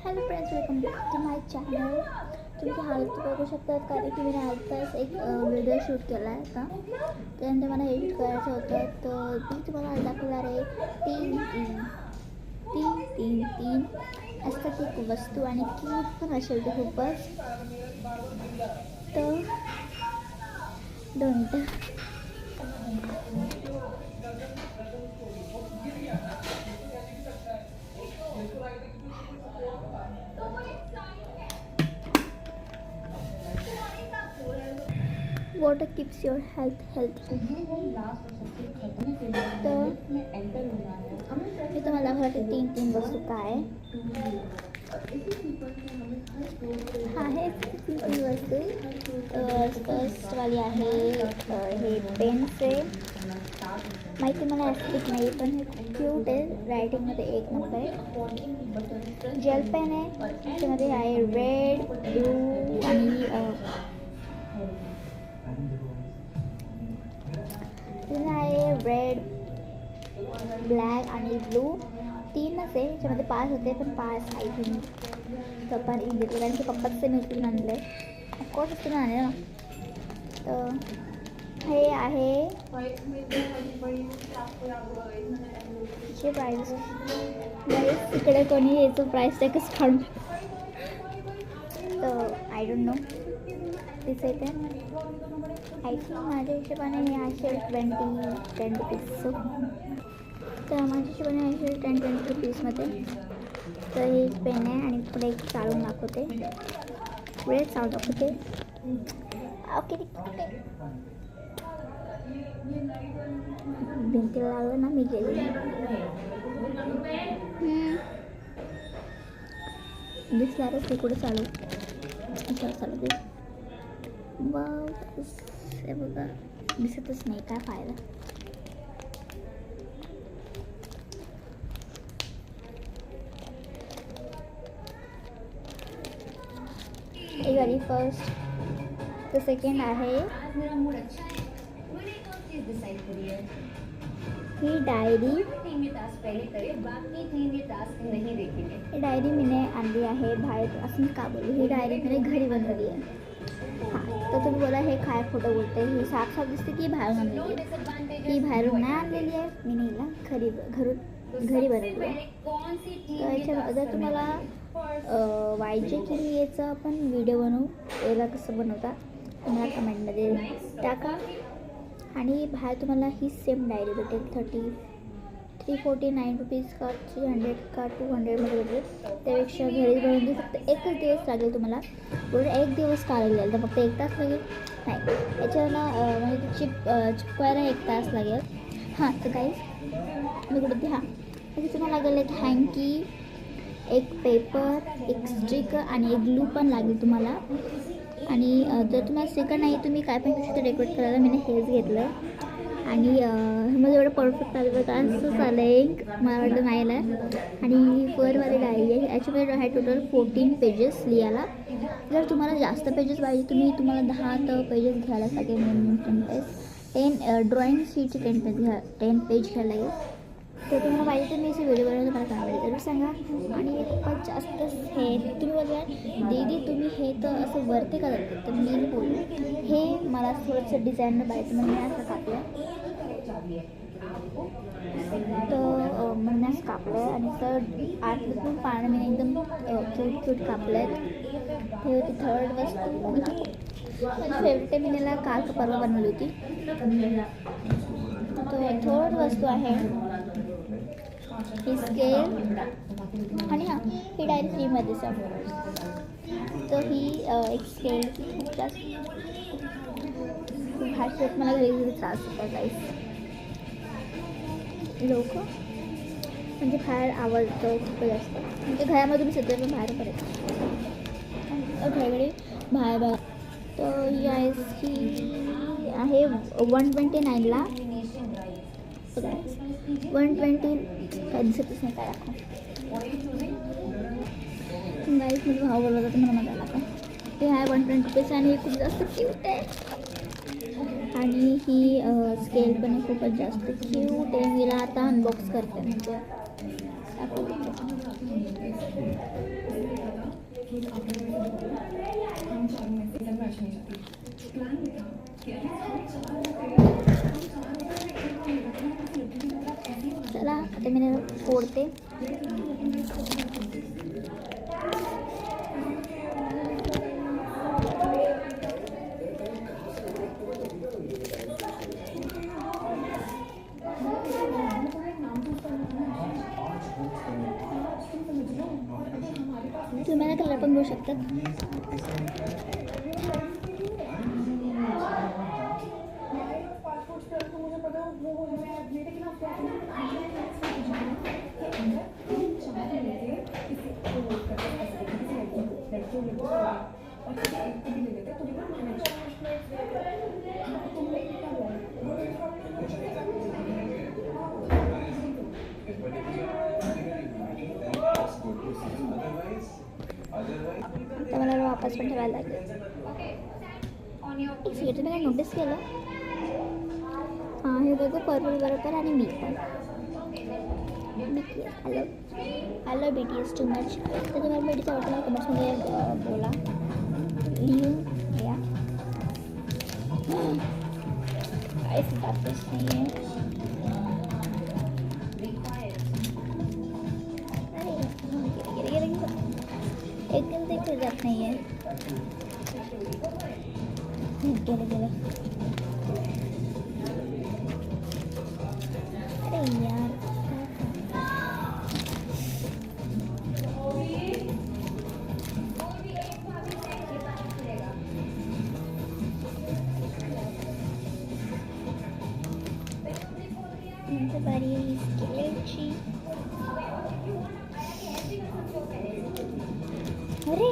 Hello friends, welcome back to my channel. तुम्ही हालत बघू शकतात कारण की मी आत्ताच एक व्हिडिओ शूट केला आहे आता. त्यानंतर मला एडिट करायचं होतं, तर मी तुम्हाला दाखवणार आहे तीन अस्थेटिक वस्तू आणि क्यूट पण असेल ते खूपच. तर 2 मिनटं. Water keeps your health healthy. तर मी तुम्हाला दाखवते तीन वस्तू काय आहे. तीन वस्तू फर्स्टवाली आहे हे पेन्स आहे. माहिती मला ॲस्थेटिक नाही पण हे खूप क्यूट आहे, रायटिंगमध्ये एक नंबर आहे. जेल पेन आहे, त्याच्यामध्ये आहे रेड, ब्लू आणि आहे रेड, ब्लॅक आणि ब्लू. तीनच आहे, त्याच्यामध्ये 5 होते पण 5 आय थिंक पप्पाने घेतले कारण की पप्पाचं मी उचलून आणलं आहे. ऑफकोर्स उचलून आणलं ना. तर हे आहे जे प्राईस तिकडे कोणी याचं प्राईस टॅगच काढून. तर आय डोंट नो दिस आहे ते आय थिंक माझ्या हिशोबाने हे असेल 10 रुपीज. तर माझ्या हिशोबाने असेल 10-20 रुपीजमध्ये. तर हे पेन आहे आणि पुढे एक चालून दाखवते, पुढे चालू दाखवते. ओके भिंतीला लागलं ना मी गेले. दिसणारच ते कुठे चालू चालू दे. हे बघा दिसतच नाही, काय फायदा. एक आली फर्स्ट. तर सेकंड आहे ही डायरी. ही डायरी मी आणली आहे बाहेर, असं का बोलू. ही डायरी मी घरी बनवली आहे. हां, तर तुम्ही बोला हे काय खोटं बोलते. ही साफ दिसते की बाहेरून आणलेली आहे. ही बाहेरून नाही आणलेली आहे, मी नेला घरी बनवली आहे. तर याच्या जर तुम्हाला पाहिजे की मी याचा आपण व्हिडिओ बनवू, याला कसं बनवता तुम्हाला कमेंटमध्ये टाका. आणि बाहेर तुम्हाला ही सेम डायरी भेटेल 349 रुपीज का 300 का 200मध्ये भेटेल. त्यापेक्षा घरी बनवून फक्त एकच दिवस लागेल तुम्हाला. बरोबर एक दिवस का लागेल, तर फक्त 1 तास लागेल नाही. याच्याला म्हणजे चिपकायला 1 तास लागेल. हां, तर काहीच मी कुठे हां म्हणजे तुम्हाला लागेल एक हँकी, एक पेपर, एक स्टिकर आणि एक ग्लू पण लागेल तुम्हाला. आणि जर तुम्हाला स्टिकर नाही तुम्ही काय पण घेऊ डेकोरेट करायला. मी हेच घेतलं आणि मला एवढं परफेक्ट आलं बघा, असं झालं एक मला वाटलं नाही आलं. आणि फरवाली डायरी आहे, याच्यामध्ये आहे टोटल 14 पेजेस लिहायला. जर तुम्हाला जास्त पेजेस पाहिजे तुम्हाला 10 पेजेस घ्यायला लागेल. मिनिमम 10 ड्रॉइंग शीटचे 10 पेज घ्यायला लागेल. तर तुम्हाला पाहिजे तर मी असे व्हिडिओ बनवलं, मला काय जरूर सांगा. आणि खूपच जास्त हे तुम्ही बघा दीदी तुम्ही हे तर असं वरती का जाते, तर मी बोलू हे मला थोडंसं डिझाईननं पाहिजे म्हणून मी असं कापलं. तर म्हणून असं कापलं आहे आणि तर आतून पानं मी एकदम क्यूट कापलं आहेत. हे होती थर्ड वस्तू. माझी फेवरेट आहे, मी त्याला काल का परवा बनवली होती. तर थर्ड वस्तू आहे ही स्केल. आणि हां, ही डायरी फ्रीमध्ये सर. तर ही एक स्केल खूप जास्त खूप हार्ट मला घरी त्रास होता काहीच लोक म्हणजे बाहेर आवडतं खूप जास्त. म्हणजे घरामधून सध्या पण बाहेर पडायचं घराकडे बाहेर. तर ही आहे 129ला. 120 काय दिसतच नाही काय दाखव गाईस. म्हणजे भाव बोलला जातं मला मजा लागतं. ते आहे 120 रुपीज आणि खूप जास्त क्यूट आहे. आणि ही स्केल पण आहे खूपच जास्त क्यूट आहे. मी आता अनबॉक्स करते म्हणजे दाखवते. तुम्हाला कलर पण घेऊ शकतात. आता मला वापस पण ठेवायला लागेल. एक सेकंड, मी काय नोटीस केलं. हां, हे बघू पर्पल बरोबर आणि मी पण हॅलो BTS टू मच. तर तुम्हाला BTS आवडतं कमेंट्समध्ये बोला, लिहून या. काहीच बातच नाही आहे. एकदम देखील जात नाही आहे. गेलं. अरे यार, नंतर बारी स्केलची. अरे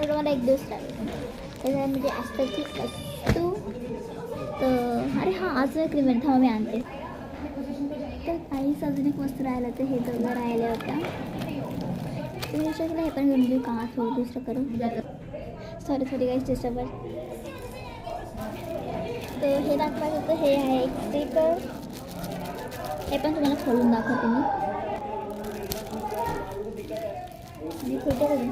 मला एक दिवस लागेल त्याच्यामध्ये आजकालची वस्तू. तर अरे हां, आज क्रीम थांबा मी आणते. तर काहीच अजून एक वस्तू राहिलं, तर हे दोघं राहिल्या होत्या. तुम्ही विचार केला हे पण घेऊन घेऊ का, थोडं दुसरं करू. सॉरी काही डिस्टर्बन्स. तर हे दाखवायचं होतं, हे आहे एक स्टिकर. हे पण तुम्हाला खोलून दाखवते मी. आणि फोटो करून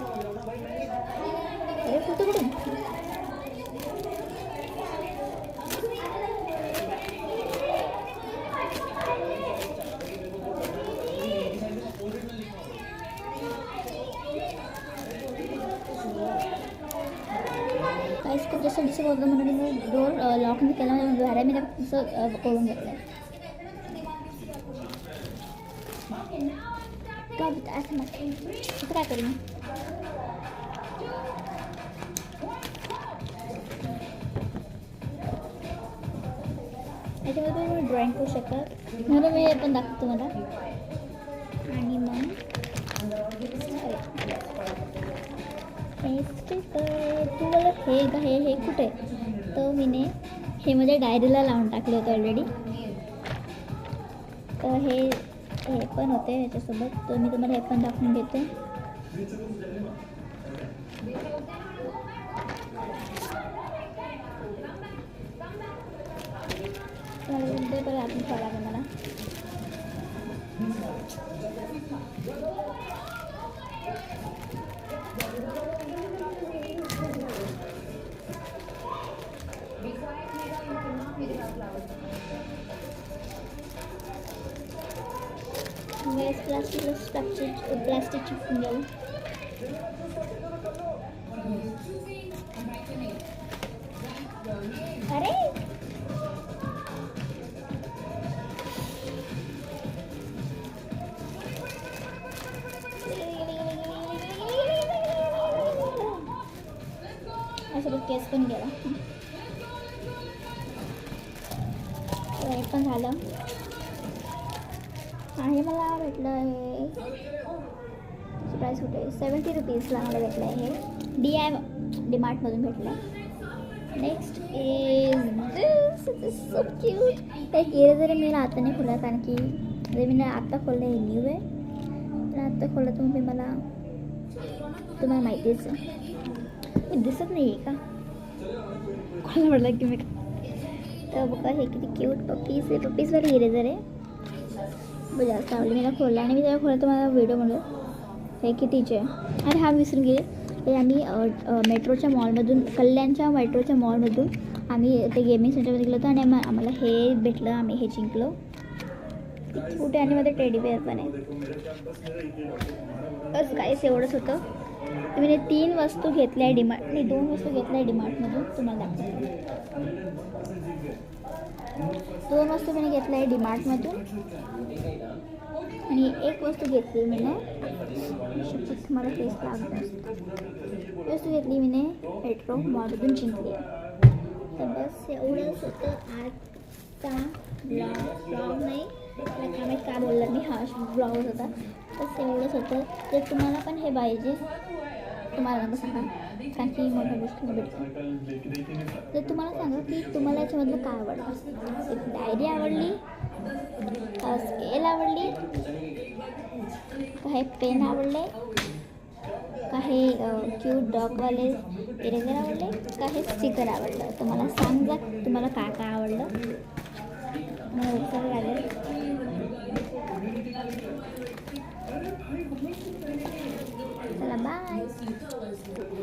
काहीच खूप जास्त दिसत होतं म्हणून मी डोर लॉक नाही केला. म्हणजे बाहेर मी असं करून घेतलं. काय करू मी. याच्यामध्ये तुम्ही ड्रॉइंग करू शकतात म्हणून मी हे पण दाखवतो मला. आणि मग तू मला हे कुठे. तर मीने हे माझ्या डायरीला लावून टाकलं होतं ऑलरेडी. तर हे पण होते ह्याच्यासोबत. तर मी तुम्हाला हे पण दाखवून देते. बरं आपण कळा मला. प्लास्टिकची फुंगल. अरे असं केस पण गेला. हे पण झालं. आणि मला भेटलं हे प्राईस कुठे 70 रुपीजला मला भेटलं आहे. हे डीमार्टमधून भेटलं. Next is so cute. एक इरेजर मी आता नाही खोलला कारण की जे मी आत्ता खोललं हे न्यू आहे. तर आत्ता खोललं तर मला तुम्हाला माहितीच आहे. मी दिसत नाही आहे का कोणाला म्हटलं की मी. तर बघा हे किती क्यूट पप्पीजवाली इरेजर आहे. जास्त आवडली मला खोलला. आणि मी जेव्हा खोलला तर मला व्हिडिओ म्हणलं हे कितीचे. आणि हा विसरून गेले. हे आम्ही मेट्रोच्या मॉलमधून कल्याणच्या मेट्रोच्या मॉलमधून आम्ही ते गेमिंग सेंटरमध्ये गेलो होतो. आणि आम्हाला हे भेटलं. आम्ही हे जिंकलो. कुठे आणि मध्ये टेडी बेअर पण आहे. बस काहीच एवढंच होतं. मी 3 वस्तू घेतल्या डीमार्ट. 2 वस्तू घेतल्या डीमार्टमधून तुम्हाला दाखवतो. वस्तू मी घेतलं आहे डीमार्टमधून आणि एक वस्तू घेतली मी तुम्हाला फेस लागत असतं वस्तू घेतली मी मेट्रो मॉलमधून जिंकली. तर बस एवढंच होतं आजचा ब्लॉग नाही काय बोललं मी हा ब्लॉगच होता. बस एवढंच होतं. जर तुम्हाला पण हे पाहिजे तुम्हाला नका सांगा कारण की मोठ्या गोष्टी भेटतात. तर तुम्हाला सांगा की तुम्हाला याच्यामधलं काय आवडलं. एक डायरी आवडली का स्केल आवडली का हे पेन आवडले का हे क्यूट डॉगवाले इरेजर आवडले का हे स्टिकर आवडलं. तर मला सांगा तुम्हाला काय काय आवडलं मला उत्तर लागेल. चला बाय.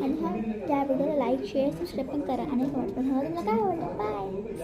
आणि हा त्या व्हिडिओला लाईक शेअर सबस्क्राईब पण करा आणि वाटतं तुम्हाला काय आवडलं. बाय.